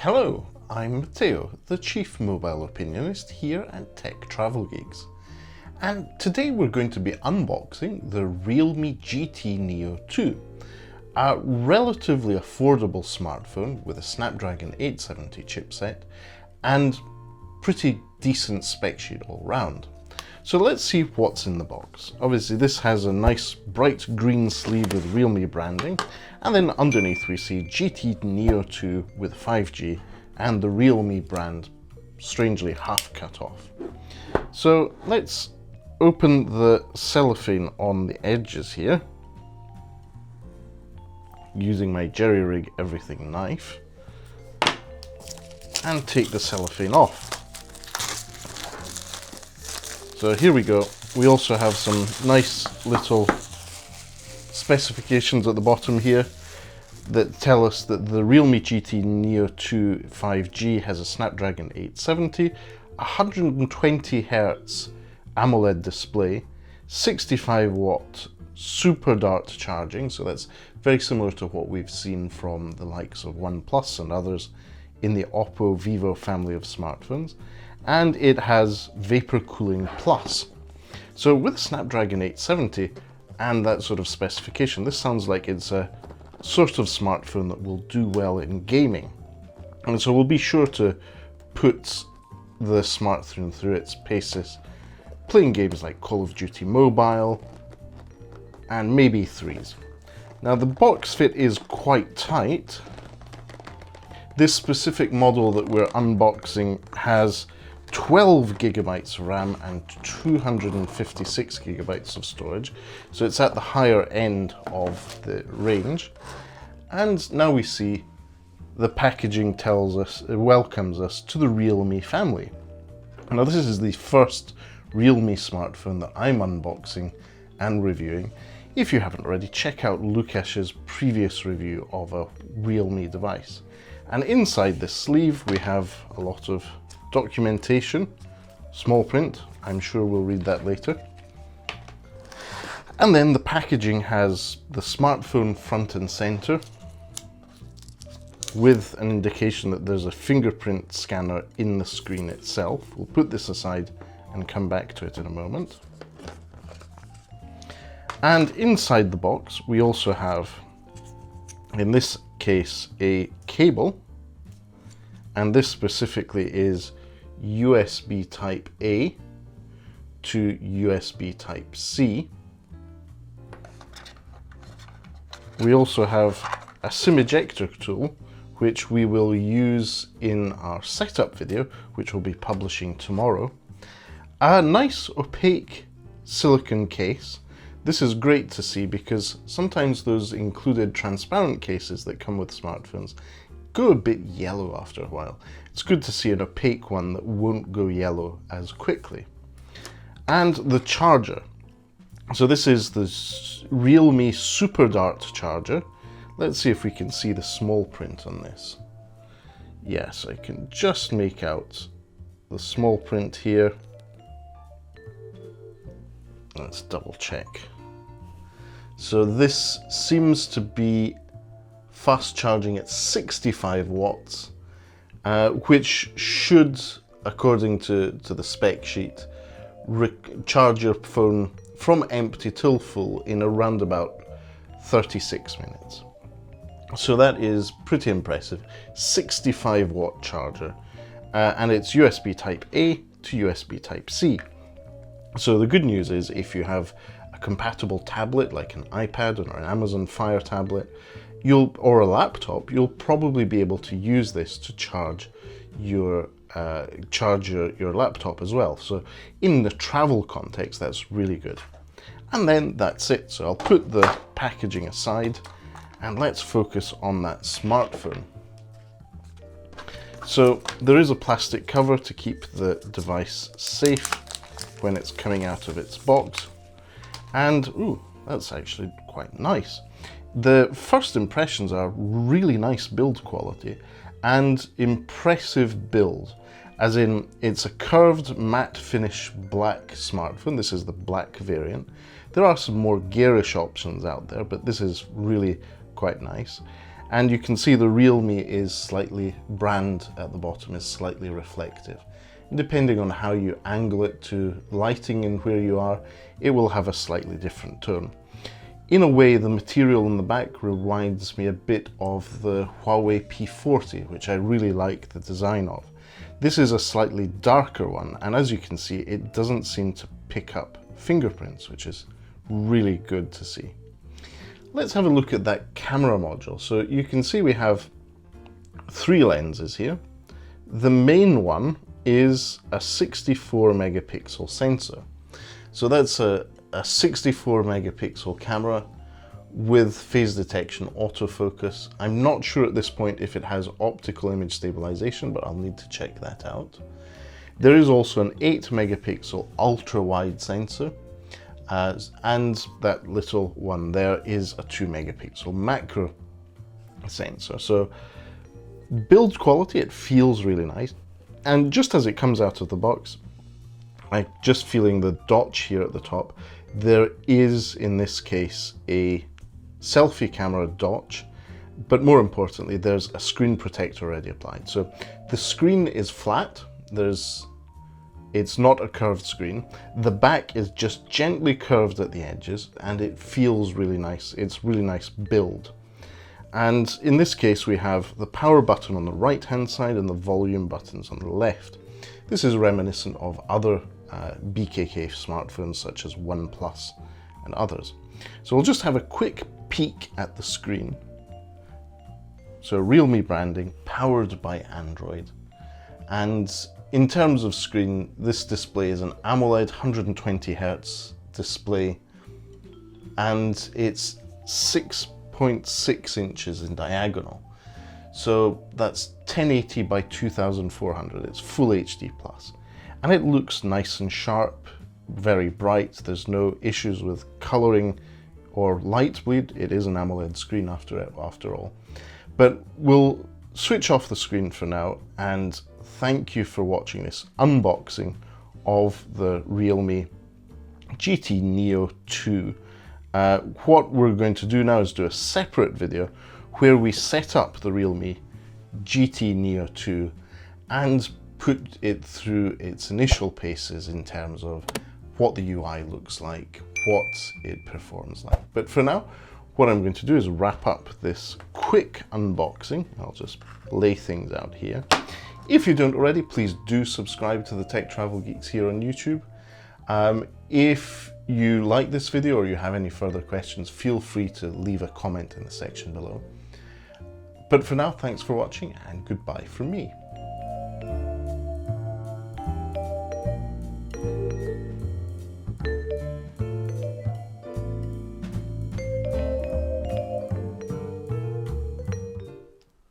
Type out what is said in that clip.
Hello, I'm Matteo, the Chief Mobile Opinionist here at Tech Travel Geeks. And today we're going to be unboxing the Realme GT Neo2, a relatively affordable smartphone with a Snapdragon 870 chipset and pretty decent spec sheet all round. So let's see what's in the box. Obviously this has a nice bright green sleeve with Realme branding, and then underneath we see GT Neo2 with 5G and the Realme brand strangely half cut off. So let's open the cellophane on the edges here using my jerry rig everything knife and take the cellophane off. So here we go. We also have some nice little specifications at the bottom here that tell us that the Realme GT Neo2 5G has a Snapdragon 870, 120Hz AMOLED display, 65 watt super dart charging, so that's very similar to what we've seen from the likes of OnePlus and others in the Oppo Vivo family of smartphones, and it has vapor cooling plus. So with Snapdragon 870 and that sort of specification, this sounds like it's a sort of smartphone that will do well in gaming. And so we'll be sure to put the smartphone through its paces, playing games like Call of Duty Mobile and maybe threes. Now the box fit is quite tight. This specific model that we're unboxing has 12 gigabytes of RAM and 256 gigabytes of storage, so it's at the higher end of the range. And now we see the packaging tells us, it welcomes us to the Realme family. Now this is the first Realme smartphone that I'm unboxing and reviewing. If you haven't already, check out Lukash's previous review of a Realme device. And inside this sleeve we have a lot of documentation, small print, I'm sure we'll read that later. And then the packaging has the smartphone front and center with an indication that there's a fingerprint scanner in the screen itself. We'll put this aside and come back to it in a moment. And inside the box we also have, in this case, a cable, and this specifically is USB Type A to USB Type C. We also have a SIM ejector tool, which we will use in our setup video, which we'll be publishing tomorrow. A nice opaque silicone case. This is great to see because sometimes those included transparent cases that come with smartphones go a bit yellow after a while. It's good to see an opaque one that won't go yellow as quickly. And the charger. So this is the Realme Super Dart charger. Let's see if we can see the small print on this. Yes, I can just make out the small print here. Let's double check. So this seems to be fast charging at 65 watts, which should, according to the spec sheet, charge your phone from empty till full in around about 36 minutes. So that is pretty impressive. 65 watt charger, and it's USB Type A to USB Type C. So the good news is if you have a compatible tablet like an iPad or an Amazon Fire tablet, or a laptop, you'll probably be able to use this to charge your laptop as well. So in the travel context, that's really good. And then that's it. So I'll put the packaging aside and let's focus on that smartphone. So there is a plastic cover to keep the device safe when it's coming out of its box. And ooh, that's actually quite nice. The first impressions are really nice build quality and impressive build, as in it's a curved matte finish black smartphone. This is the black variant. There are some more garish options out there, but this is really quite nice. And you can see the Realme is slightly, brand at the bottom is slightly reflective. And depending on how you angle it to lighting and where you are, it will have a slightly different tone. In a way, the material in the back reminds me a bit of the Huawei P40, which I really like the design of. This is a slightly darker one, and as you can see, it doesn't seem to pick up fingerprints, which is really good to see. Let's have a look at that camera module. So you can see we have 3 lenses here. The main one is a 64 megapixel sensor. So that's a 64 megapixel camera with phase detection autofocus. I'm not sure at this point if it has optical image stabilization, but I'll need to check that out. There is also an 8 megapixel ultra wide sensor, and that little one there is a 2 megapixel macro sensor. So build quality, it feels really nice. And just as it comes out of the box, I'm just feeling the notch here at the top. There is, in this case, a selfie camera notch, but more importantly, there's a screen protector already applied. So the screen is flat. It's not a curved screen. The back is just gently curved at the edges, and it feels really nice. It's really nice build. And in this case, we have the power button on the right-hand side and the volume buttons on the left. This is reminiscent of other BKK smartphones such as OnePlus and others. So we'll just have a quick peek at the screen. So Realme branding, powered by Android. And in terms of screen, this display is an AMOLED 120 Hz display, and it's 6.6 inches in diagonal. So that's 1080 by 2400. It's full HD plus. And it looks nice and sharp, very bright. There's no issues with coloring or light bleed. It is an AMOLED screen after all. But we'll switch off the screen for now, and thank you for watching this unboxing of the Realme GT Neo 2. What we're going to do now is do a separate video where we set up the Realme GT Neo 2 and put it through its initial paces in terms of what the UI looks like, what it performs like. But for now, what I'm going to do is wrap up this quick unboxing. I'll just lay things out here. If you don't already, please do subscribe to the Tech Travel Geeks here on YouTube. If you like this video or you have any further questions, feel free to leave a comment in the section below. But for now, thanks for watching, and goodbye from me.